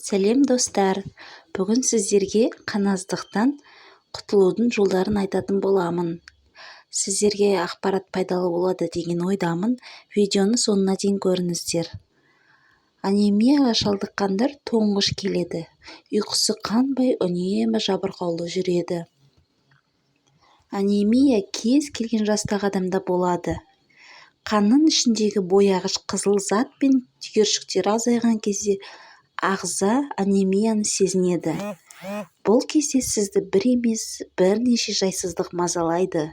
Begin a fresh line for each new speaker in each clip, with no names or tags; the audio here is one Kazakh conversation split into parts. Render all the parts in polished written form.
Сәлем достар, бүгін сіздерге қаназдықтан құтылудың жолдарын айтатын боламын. Сіздерге ақпарат пайдалы болады деген ойдамын, видеоны соңына дейін көріңіздер. Анемияға шалдыққандар тоңғыш келеді, ұйқысы қанбай үнемі жабырқаулы жүреді. Анемия кез келген жастағы адамда болады. Қанның ішіндегі бояғыш қызыл зат пен түйіршіктер азайған кезде ағза анемияны сезінеді. Бұл кезде сізді бір емес, бірнеше жайсыздық мазалайды.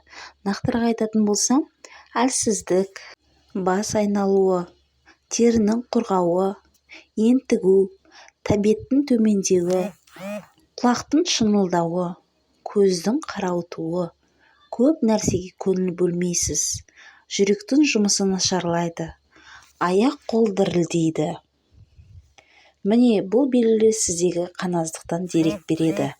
Нақтырақ айтатын болсам, әлсіздік, бас айналуы, терінің құрғауы, ентігу, тәбеттің төмендеуі, құлақтың шыңылдауы, көздің қарауытуы, көп нәрсеге көңіл бөлмейсіз, жүректің жұмысы нашарлайды, аяқ-қол дірілдейді. Міне, бұл белгілер сіздегі қаназдықтан дерек береді.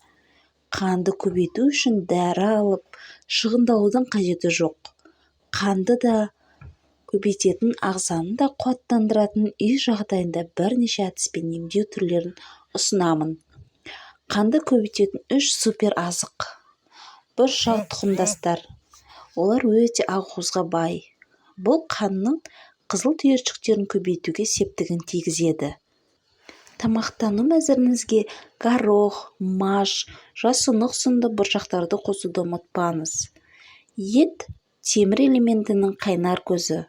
Қанды көбейту үшін дәрі алып, шығындаудың қажеті жоқ. Қанды да көбейтетін, ағзаны да қуаттандыратын үй жағдайында бірнеше әдіспен емдеу түрлерін ұсынамын. Қанды көбейтетін 3 супер азық. Бұршақ тұқымдастар. Олар өте ақуызға бай. Бұл қанның қызыл түйіршіктерін көбейтуге септігін тигізеді. Тамақтану мәзіріңізге горох, маш, жасұнық сынды бұршақтарды қосуды ұмытпаңыз. Ет темір элементінің қайнар көзі.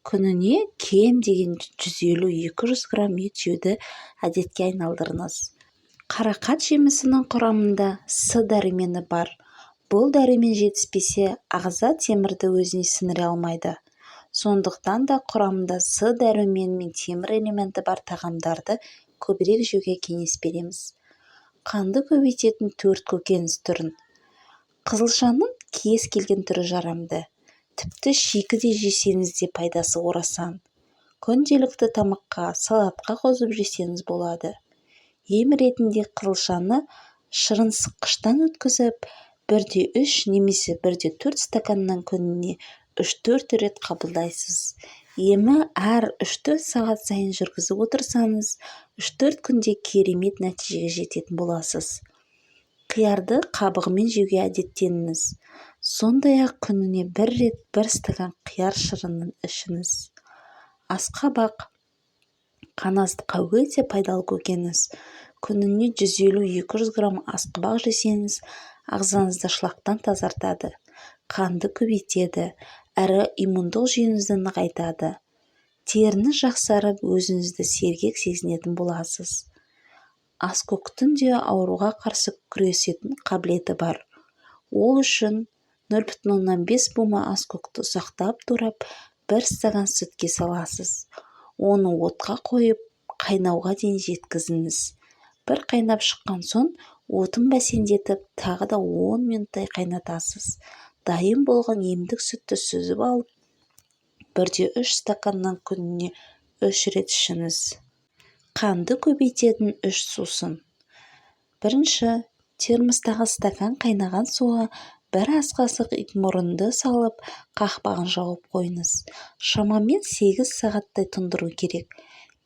Күніне кем деген 150-200 грамм ет жеуді әдетке айналдырыңыз. Қарақат жемісінің құрамында С дәрумені бар. Бұл дәрумен жетіспесе, ағза темірді өзіне сіңіре алмайды. Сондықтан да құрамында С дәрумені мен темір элементі бар тағамдарды көбірек жеуге кеңес береміз. Қанды көбейтетін 4 көкөніс түрін. Қызылшаның кез келген түрі жарамды. Тіпті шикі де жесеңіз де пайдасы орасан. Күнделікті тамаққа, салатқа қосып жесеңіз болады. Ем ретінде қызылшаны шырынсыққыштан өткізіп, 1-3 немесе 1-4 стаканнан күніне 3-4 рет қабылдайсыз. Емі әр 3-4 сағат сайын жүргізіп отырсаңыз, 3-4 күнде керемет нәтижеге жететін боласыз. Қиярды қабығымен жеуге әдеттеніңіз. Сондай-ақ күніне 1 рет 1 стакан қияр шырынын ішіңіз. Асқабақ қаназдыққа өте пайдалы көкөніс. Күніне 150-200 грамм асқабақ жесеңіз, ағзаңызды шлактан тазартады, қанды көбейтеді, әрі иммундық жүйеңізді нығайтады. Теріңіз жақсарып, өзіңізді сергек сезінетін боласыз. Аскөктің де ауруға қарсы күресетін қабілеті бар. Ол үшін 0,5 бума аскөкті ұсақтап турап, 1 стакан сүтке саласыз. Оны отқа қойып, қайнауға дейін жеткізіңіз. Бір қайнап шыққан соң, отын бәсеңдетіп, тағы да 10 минуттай қайнатасыз. Дайын болған емдік сүтті сүзіп алып, 1-3 стаканнан күніне 3 рет ішіңіз. Қанды көбейтетін 3 сусын. Бірінші, термостағы стакан қайнаған суға 1 ас қасық итмұрынды салып, қақпағын жауып қойыңыз. Шамамен 8 сағаттай тұндыру керек.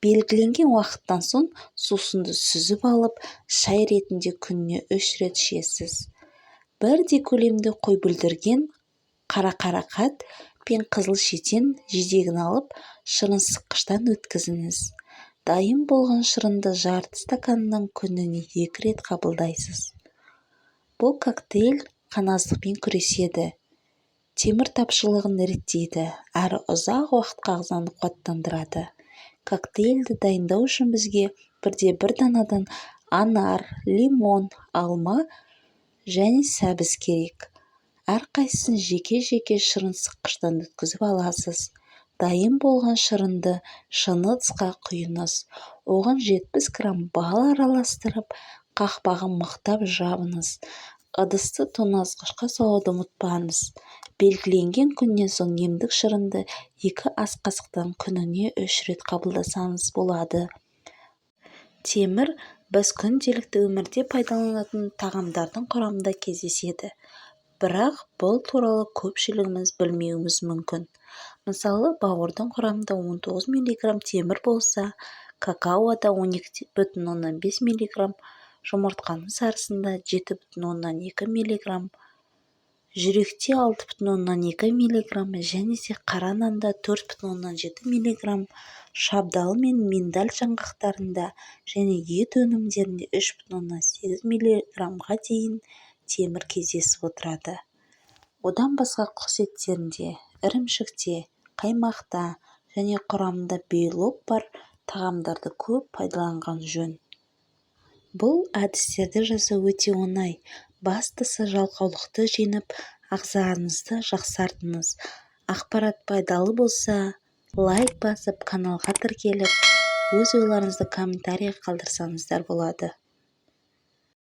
Белгіленген уақыттан соң сусынды сүзіп алып, шай ретінде күніне 3 рет ішесіз. Бірдей көлемді қой бүлдірген, қара қарақат пен қызыл шетен жидегін алып, шырынсыққыштан өткізіңіз. Дайын болған шырынды жарты стаканнан күніне 2 рет қабылдайсыз. Бұл коктейль қаназдықпен күреседі, темір тапшылығын реттейді, әрі ұзақ уақытқа ағзаны қуаттандырады. Коктейльді дайындау үшін бізге 1-1 данадан анар, лимон, алма және сәбіз керек. Әрқайсысын жеке-жеке шырынсыққыштан өткізіп аласыз. Дайын болған шырынды шыны ыдысқа құйыңыз. Оған 70 грамм бал араластырып, қақпағын мықтап жабыңыз. Ыдысты тоңазғышқа салуды ұмытпаңыз. Белгіленген күннен соң емдік шырынды 2 ас қасықтан күніне 3 рет қабылдасаңыз болады. Темір біз күнделікті өмірде пайдаланатын тағамдардың құрамында кездеседі. Бірақ бұл туралы көпшілігіміз білмеуіміз мүмкін. Мысалы, бауырдың құрамында 19 мг темір болса, какаода 12,5 мг, жұмыртқаның сарысында 7,2 мг, жүректе 6,2 мг және де қара нанда 4,7 мг, шабдалы мен миндаль жаңғақтарында және ет өнімдерінде 3,8 мг-ға дейін темір кездесіп отырады. Одан басқа құс еттерінде, ірімшікте, қаймақта және құрамында белок бар тағамдарды көп пайдаланған жөн. Бұл әдістерді жасау өте оңай. Бастысы жалқаулықты жеңіп, ағзаңызды жақсартыңыз. Ақпарат пайдалы болса, лайк басып, каналға тіркеліп, өз ойларыңызды комментарийға қалдырсаңыздар болады.